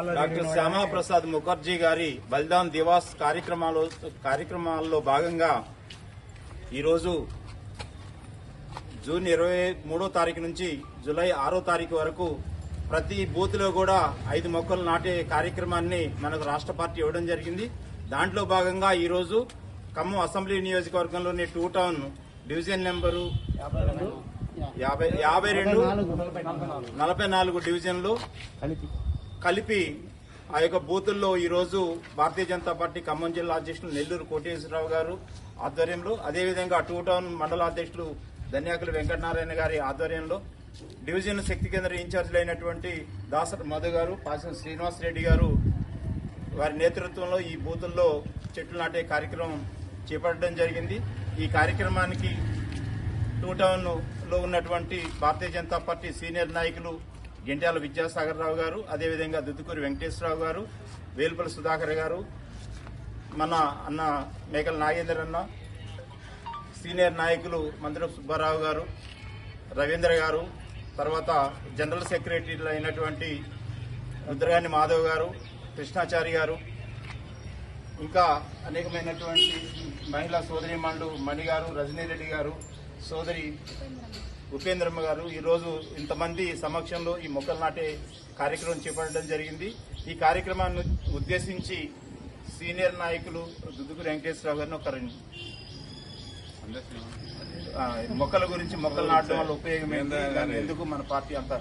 Doctor Shyama Prasad Mukherjee గారి బలిదాన్ దివాస్ కార్యక్రమాల్లో భాగంగా ఈరోజు జూన్ 23వ తారీఖు నుంచి జూలై 6వ తారీఖు వరకు ప్రతి బూత్ లో కూడా 5 మొక్కలు నాటే కార్యక్రమాన్ని మనకు రాష్ట్ర పార్టీ ఇవ్వడం జరిగింది. దాంట్లో భాగంగా ఈరోజు ఖమ్మం అసెంబ్లీ నియోజకవర్గంలోని 2 టౌన్ డివిజన్ నెంబరు 44 డివిజన్లు కలిపి ఆ యొక్క బూతుల్లో ఈరోజు భారతీయ జనతా పార్టీ ఖమ్మం జిల్లా అధ్యక్షులు నెల్లూరు కోటేశ్వరరావు గారు ఆధ్వర్యంలో, అదేవిధంగా 2 టౌన్ మండల అధ్యక్షులు ధన్యాకుల వెంకటనారాయణ గారి ఆధ్వర్యంలో, డివిజన్ శక్తి కేంద్ర ఇన్ఛార్జీలు అయినటువంటి దాసరి మధు గారు, పాసం శ్రీనివాస్ రెడ్డి గారు వారి నేతృత్వంలో ఈ బూతుల్లో చెట్లు నాటే కార్యక్రమం చేపట్టడం జరిగింది. ఈ కార్యక్రమానికి 2 టౌన్ లో ఉన్నటువంటి భారతీయ జనతా పార్టీ సీనియర్ నాయకులు గెంట్యాల విద్యాసాగర్ రావు గారు, అదేవిధంగా దుద్దుకూరి వెంకటేశ్వరరావు గారు, వేలుపల్లి సుధాకర్ గారు, మన అన్న మేకల నాగేందర్ అన్న, సీనియర్ నాయకులు మంత్రి సుబ్బారావు గారు, రవీంద్ర గారు, తర్వాత జనరల్ సెక్రటరీలు అయినటువంటి రుద్రగాని మాధవ్ గారు, కృష్ణాచారి గారు, ఇంకా అనేకమైనటువంటి మహిళా సోదరీమణులు మణి గారు, రజనీరెడ్డి గారు, సోదరి ఉపేంద్రమ్మ గారు ఈరోజు ఇంతమంది సమక్షంలో ఈ మొక్కలు నాటే కార్యక్రమం చేపట్టడం జరిగింది. ఈ కార్యక్రమాన్ని ఉద్దేశించి సీనియర్ నాయకులు దుద్దుకూరి వెంకటేశ్వరరావు గారిని ఒకరిని మొక్కల గురించి మొక్కలు నాటడం వల్ల ఉపయోగం ఏంటి, ఎందుకు మన పార్టీ అంతా